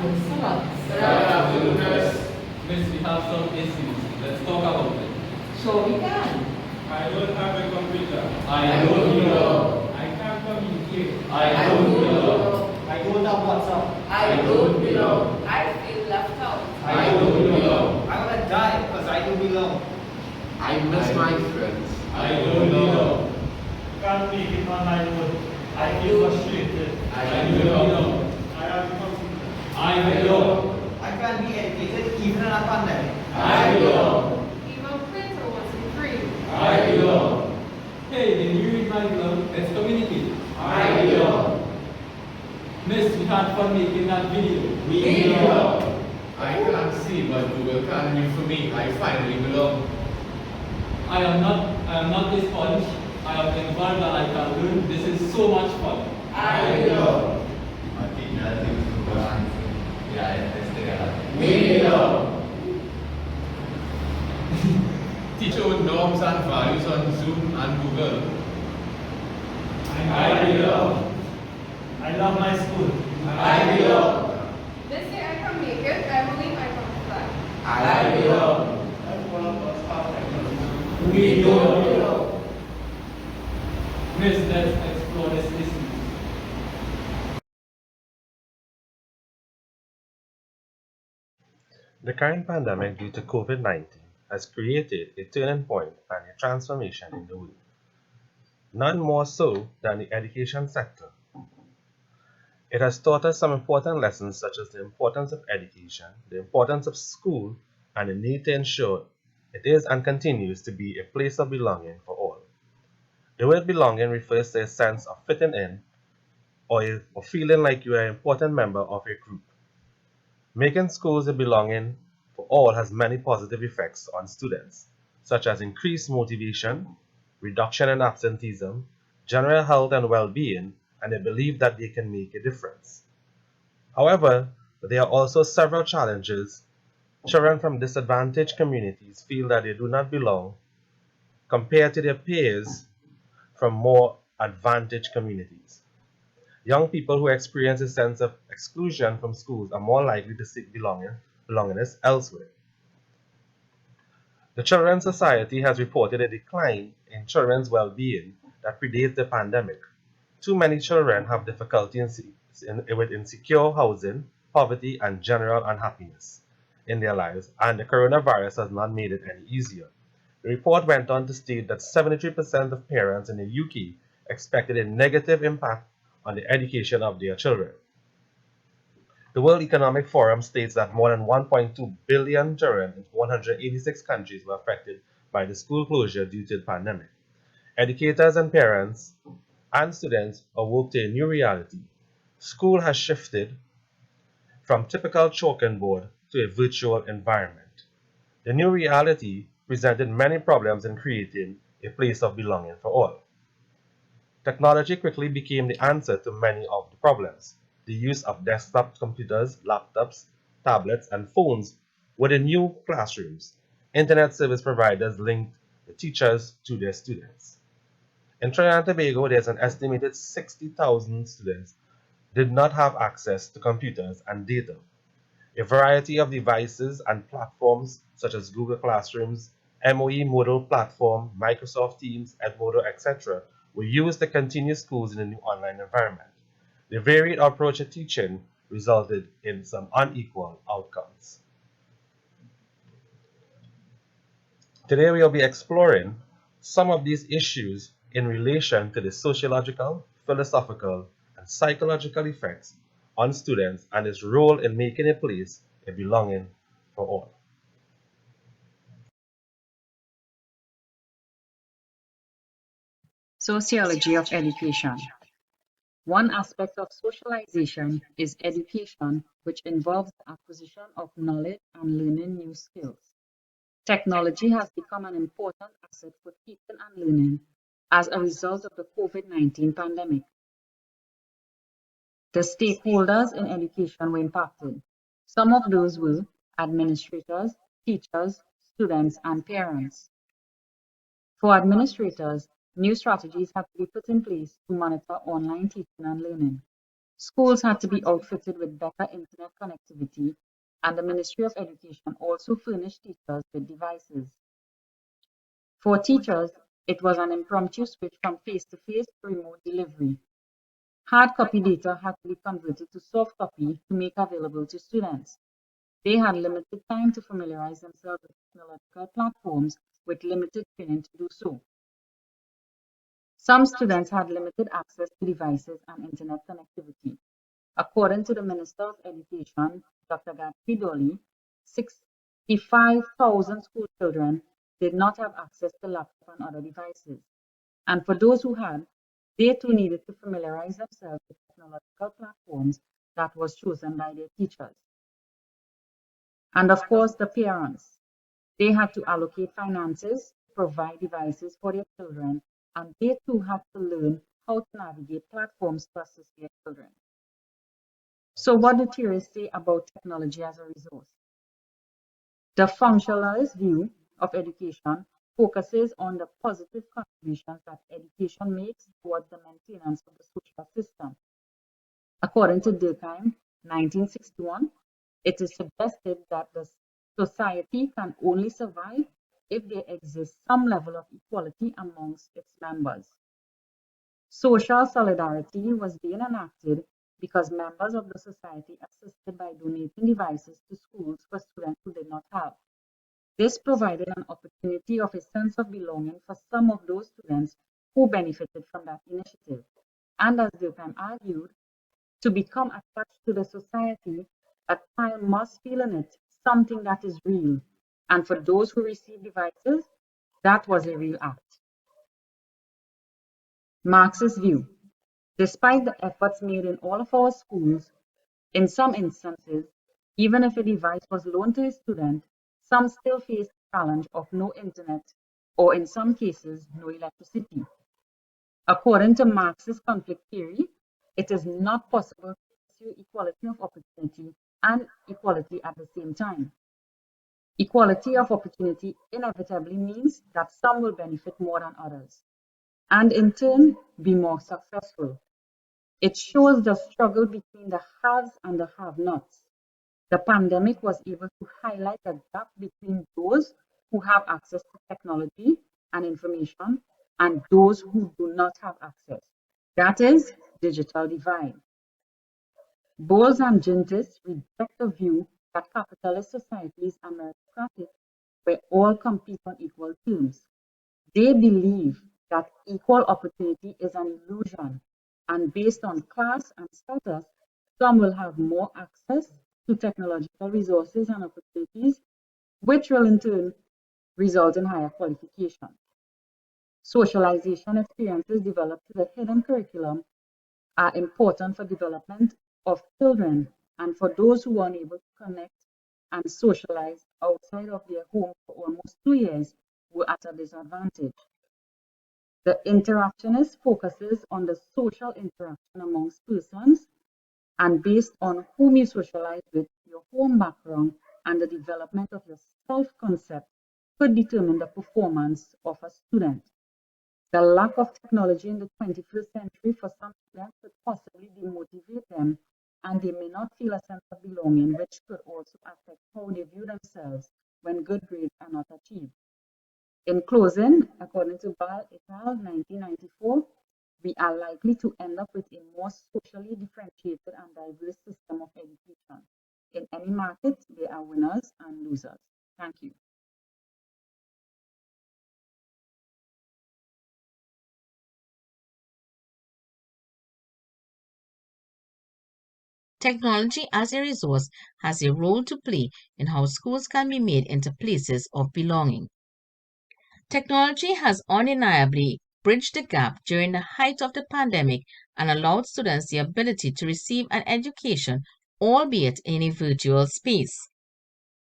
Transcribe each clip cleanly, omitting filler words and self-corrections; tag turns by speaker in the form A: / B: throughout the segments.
A: afternoon, Miss. Miss, we have some issues. Let's talk about it.
B: So we can.
C: I don't have a computer.
A: I don't know.
C: I can't communicate.
A: I don't know.
D: I don't have WhatsApp.
B: I don't belong. I feel left out.
A: I don't belong.
D: I'm gonna die because I don't belong.
E: I miss my friends.
A: I don't belong.
C: Can't make it on my own. I feel frustrated.
A: I don't belong.
C: I have a computer.
A: I belong.
D: I can't be educated even in a pandemic.
A: I belong.
F: Even printer wasn't free.
A: I belong. Hey, can you read my belong? Let's communicate.
E: I belong.
A: Miss, we had fun making that video.
E: We belong. I can't see, but Google can read for me. I finally belong.
A: I am not this sponge. I am involved and I can learn. This is so much fun.
B: I belong.
A: We belong.
E: Teach our norms and values on Zoom and Google.
A: I belong.
C: I love my school.
A: I belong.
F: They say I can make it. I believe I can fly.
A: I belong.
C: I'm one of us half
A: We don't belong. Miss, let's explore this issue.
G: The current pandemic due to COVID-19 has created a turning point and a transformation in the world, none more so than the education sector. It has taught us some important lessons such as the importance of education, the importance of school, and the need to ensure it is and continues to be a place of belonging for all. The word belonging refers to a sense of fitting in or feeling like you are an important member of a group. Making schools a belonging for all has many positive effects on students, such as increased motivation, reduction in absenteeism, general health and well-being, and a belief that they can make a difference. However, there are also several challenges. Children from disadvantaged communities feel that they do not belong compared to their peers from more advantaged communities. Young people who experience a sense of exclusion from schools are more likely to seek belongingness elsewhere. The Children's Society has reported a decline in children's well-being that predates the pandemic. Too many children have difficulty with insecure housing, poverty, and general unhappiness in their lives, and the coronavirus has not made it any easier. The report went on to state that 73% of parents in the UK expected a negative impact on the education of their children. The World Economic Forum states that more than 1.2 billion children in 186 countries were affected by the school closure due to the pandemic. Educators and parents and students awoke to a new reality. School has shifted from typical chalk and board to a virtual environment. The new reality presented many problems in creating a place of belonging for all. Technology quickly became the answer to many of the problems. The use of desktop computers, laptops, tablets, and phones were the new classrooms. Internet service providers linked the teachers to their students. In Trinidad and Tobago, there's an estimated 60,000 students did not have access to computers and data. A variety of devices and platforms such as Google Classrooms, MOE Moodle Platform, Microsoft Teams, Edmodo, etc. were used to continue schools in the new online environment. The varied approach to teaching resulted in some unequal outcomes. Today we will be exploring some of these issues in relation to the sociological, philosophical, and psychological effects on students and its role in making a place a belonging for all.
H: Sociology of education. One aspect of socialization is education, which involves the acquisition of knowledge and learning new skills. Technology has become an important asset for teaching and learning as a result of the COVID-19 pandemic. The stakeholders in education were impacted. Some of those were administrators, teachers, students, and parents. For administrators, new strategies have to be put in place to monitor online teaching and learning. Schools had to be outfitted with better internet connectivity, and the Ministry of Education also furnished teachers with devices. For teachers, it was an impromptu switch from face-to-face to remote delivery. Hard copy data had to be converted to soft copy to make available to students. They had limited time to familiarize themselves with technological platforms with limited training to do so. Some students had limited access to devices and internet connectivity. According to the Minister of Education, Dr. Gadfi Dolly, 65,000 school children did not have access to laptops and other devices. And for those who had, they too needed to familiarize themselves with technological platforms that was chosen by their teachers. And of course, the parents. They had to allocate finances, provide devices for their children, and they too had to learn how to navigate platforms to assist their children. So what do theorists say about technology as a resource? The functionalist view of education focuses on the positive contributions that education makes towards the maintenance of the social system. According to Durkheim, 1961, it is suggested that the society can only survive if there exists some level of equality amongst its members. Social solidarity was being enacted because members of the society assisted by donating devices to schools for students who did not have. This provided an opportunity of a sense of belonging for some of those students who benefited from that initiative. And as Durkheim argued, to become attached to the society, a child must feel in it something that is real. And for those who receive devices, that was a real act. Marx's view. Despite the efforts made in all of our schools, in some instances, even if a device was loaned to a student, some still face the challenge of no internet, or in some cases, no electricity. According to Marx's conflict theory, it is not possible to pursue equality of opportunity and equality at the same time. Equality of opportunity inevitably means that some will benefit more than others, and in turn be more successful. It shows the struggle between the haves and the have-nots. The pandemic was able to highlight the gap between those who have access to technology and information and those who do not have access. That is digital divide. Bowles and Jintis reject the view that capitalist societies are meritocratic, where all compete on equal terms. They believe that equal opportunity is an illusion, and based on class and status, some will have more access to technological resources and opportunities, which will in turn result in higher qualification. Socialization experiences developed through the hidden curriculum are important for development of children and for those who are unable to connect and socialize outside of their home for almost 2 years were at a disadvantage. The interactionist focuses on the social interaction amongst persons, and based on whom you socialize with, your home background and the development of your self-concept could determine the performance of a student. The lack of technology in the 21st century for some students could possibly demotivate them, and they may not feel a sense of belonging, which could also affect how they view themselves when good grades are not achieved. In closing, according to Ball et al. 1994, we are likely to end up with a more socially differentiated and diverse system of education. In any market, there are winners and losers. Thank you.
I: Technology as a resource has a role to play in how schools can be made into places of belonging. Technology has undeniably bridged the gap during the height of the pandemic and allowed students the ability to receive an education, albeit in a virtual space.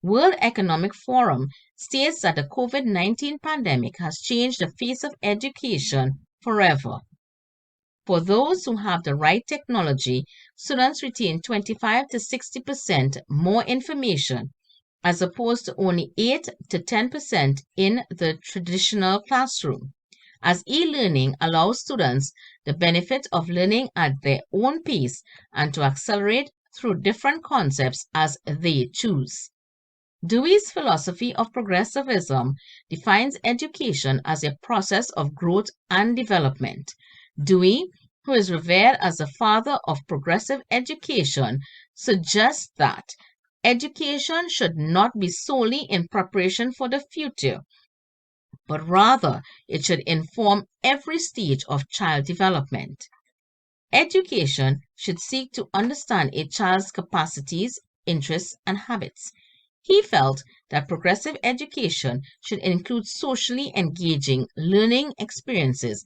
I: World Economic Forum states that the COVID-19 pandemic has changed the face of education forever. For those who have the right technology, students retain 25 to 60% more information, as opposed to only 8 to 10% in the traditional classroom. as e-learning allows students the benefit of learning at their own pace and to accelerate through different concepts as they choose. Dewey's philosophy of progressivism defines education as a process of growth and development. Dewey, who is revered as the father of progressive education, suggests that education should not be solely in preparation for the future, but rather it should inform every stage of child development. Education should seek to understand a child's capacities, interests, and habits. He felt that progressive education should include socially engaging learning experiences,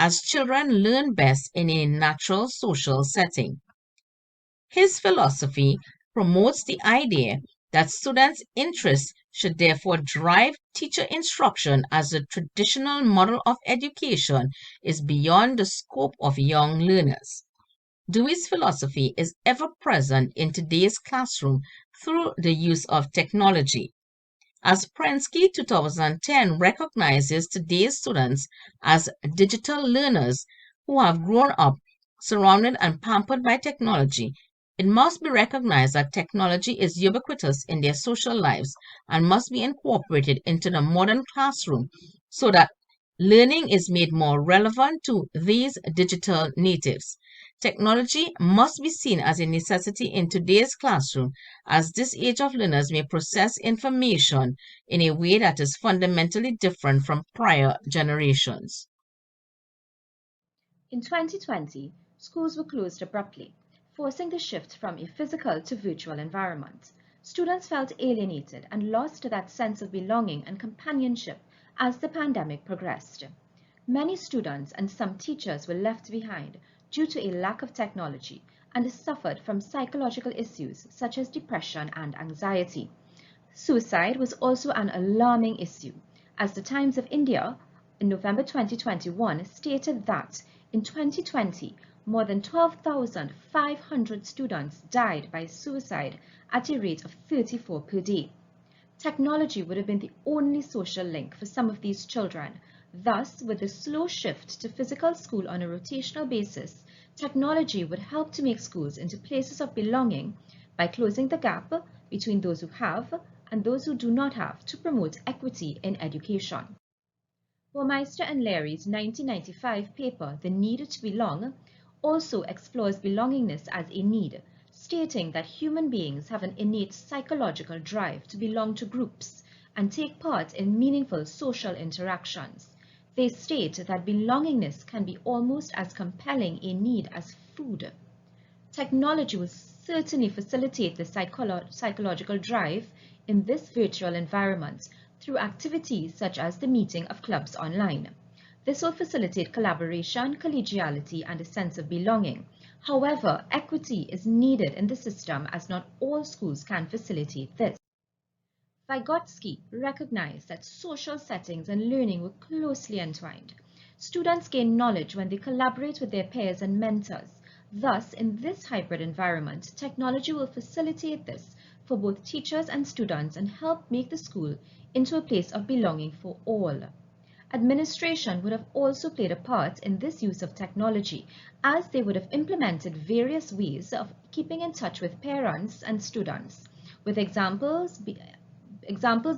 I: as children learn best in a natural social setting. His philosophy promotes the idea that students' interests should therefore drive teacher instruction, as the traditional model of education is beyond the scope of young learners. Dewey's philosophy is ever present in today's classroom through the use of technology. As Prensky 2010 recognizes today's students as digital learners who have grown up surrounded and pampered by technology, it must be recognized that technology is ubiquitous in their social lives and must be incorporated into the modern classroom so that learning is made more relevant to these digital natives. Technology must be seen as a necessity in today's classroom, as this age of learners may process information in a way that is fundamentally different from prior generations.
J: In 2020, schools were closed abruptly, forcing the shift from a physical to virtual environment. Students felt alienated and lost that sense of belonging and companionship as the pandemic progressed. Many students and some teachers were left behind due to a lack of technology and suffered from psychological issues such as depression and anxiety. Suicide was also an alarming issue, as the Times of India in November 2021 stated that in 2020, more than 12,500 students died by suicide at a rate of 34 per day. Technology would have been the only social link for some of these children. Thus, with the slow shift to physical school on a rotational basis, technology would help to make schools into places of belonging by closing the gap between those who have and those who do not have to promote equity in education. Burmeister and Leary's 1995 paper, The Need to Belong, also explores belongingness as a need, stating that human beings have an innate psychological drive to belong to groups and take part in meaningful social interactions. They state that belongingness can be almost as compelling a need as food. Technology will certainly facilitate the psychological drive in this virtual environment through activities such as the meeting of clubs online. This will facilitate collaboration, collegiality, and a sense of belonging. However, equity is needed in the system as not all schools can facilitate this. Vygotsky recognized that social settings and learning were closely entwined. Students gain knowledge when they collaborate with their peers and mentors. Thus, in this hybrid environment, technology will facilitate this for both teachers and students and help make the school into a place of belonging for all. Administration would have also played a part in this use of technology, as they would have implemented various ways of keeping in touch with parents and students, with examples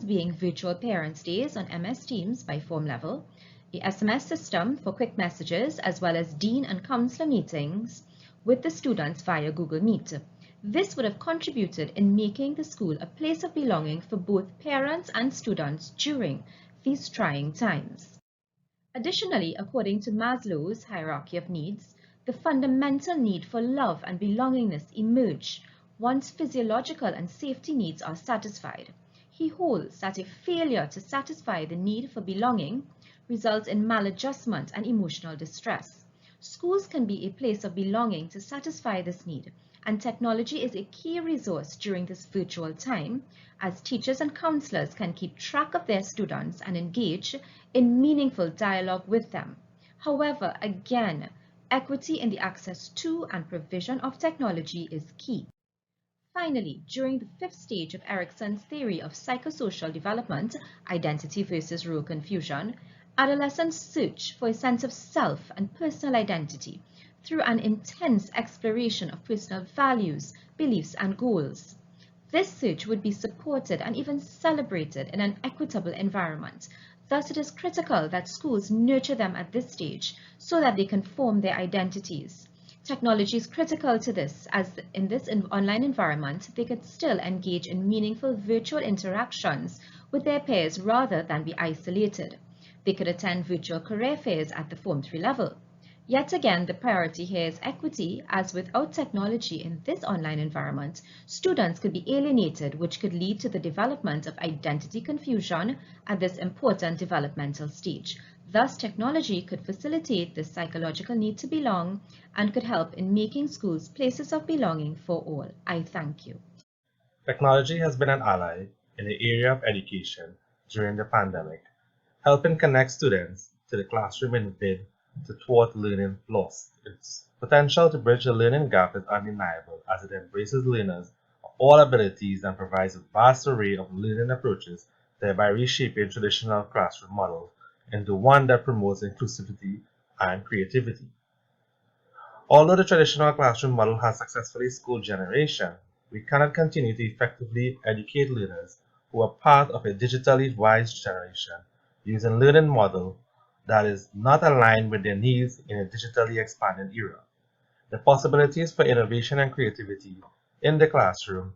J: being virtual parents' days on MS Teams by form level, a SMS system for quick messages, as well as dean and counselor meetings with the students via Google Meet. This would have contributed in making the school a place of belonging for both parents and students during these trying times. Additionally, according to Maslow's hierarchy of needs, the fundamental need for love and belongingness emerge once physiological and safety needs are satisfied. He holds that a failure to satisfy the need for belonging results in maladjustment and emotional distress. Schools can be a place of belonging to satisfy this need, and technology is a key resource during this virtual time, as teachers and counselors can keep track of their students and engage in meaningful dialogue with them. However, again, equity in the access to and provision of technology is key. Finally, during the fifth stage of Erikson's theory of psychosocial development, identity versus role confusion, Adolescents search for a sense of self and personal identity through an intense exploration of personal values, beliefs, and goals. This search would be supported and even celebrated in an equitable environment. Thus, it is critical that schools nurture them at this stage so that they can form their identities. Technology is critical to this, as in this online environment, they could still engage in meaningful virtual interactions with their peers rather than be isolated. They could attend virtual career fairs at the Form 3 level. Yet again, the priority here is equity, as without technology in this online environment, students could be alienated, which could lead to the development of identity confusion at this important developmental stage. Thus, technology could facilitate this psychological need to belong and could help in making schools places of belonging for all. I thank you.
G: Technology has been an ally in the area of education during the pandemic, helping connect students to the classroom in a bid to thwart learning loss. Its potential to bridge the learning gap is undeniable, as it embraces learners of all abilities and provides a vast array of learning approaches, thereby reshaping traditional classroom models into one that promotes inclusivity and creativity. Although the traditional classroom model has successfully schooled generation, we cannot continue to effectively educate learners who are part of a digitally wise generation using learning model that is not aligned with their needs in a digitally expanding era. The possibilities for innovation and creativity in the classroom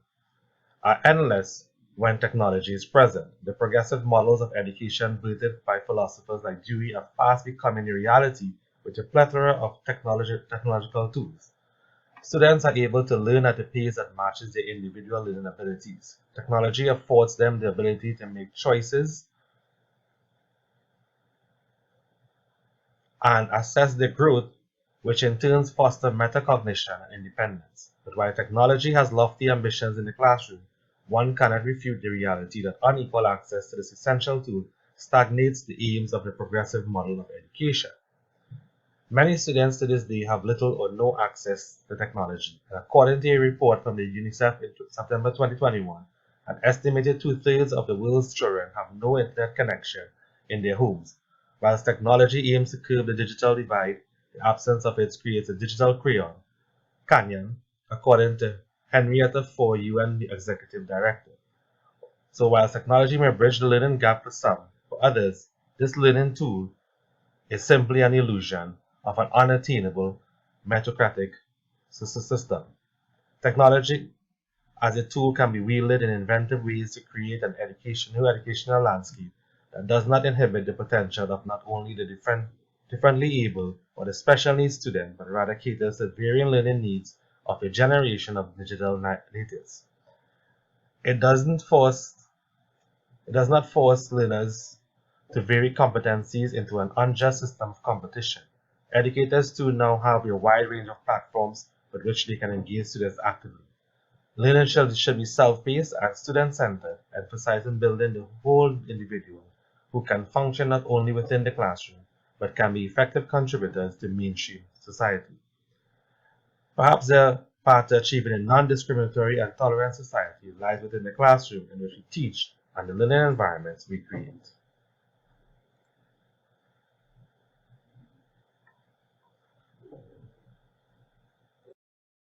G: are endless when technology is present. The progressive models of education blurted by philosophers like Dewey are fast becoming a reality with a plethora of technological tools. Students are able to learn at a pace that matches their individual learning abilities. Technology affords them the ability to make choices and assess their growth, which in turn foster metacognition and independence. But while technology has lofty ambitions in the classroom, one cannot refute the reality that unequal access to this essential tool stagnates the aims of the progressive model of education. Many students to this day have little or no access to technology, and according to a report from the UNICEF in September 2021, an estimated 2/3 of the world's children have no internet connection in their homes. Whilst technology aims to curb the digital divide, the absence of it creates a digital canyon, according to Henrietta Fore, UN Executive Director. So while technology may bridge the learning gap for some, for others, this learning tool is simply an illusion of an unattainable meritocratic system. Technology as a tool can be wielded in inventive ways to create an new educational landscape that does not inhibit the potential of not only the differently able or the special needs student, but rather caters to varying learning needs of a generation of digital natives. It does not force learners to vary competencies into an unjust system of competition. Educators too now have a wide range of platforms with which they can engage students actively. Learning should be self-paced and student-centered, emphasizing building the whole individual who can function not only within the classroom, but can be effective contributors to mainstream society. Perhaps the path to achieving a non-discriminatory and tolerant society lies within the classroom in which we teach and the learning environments we create.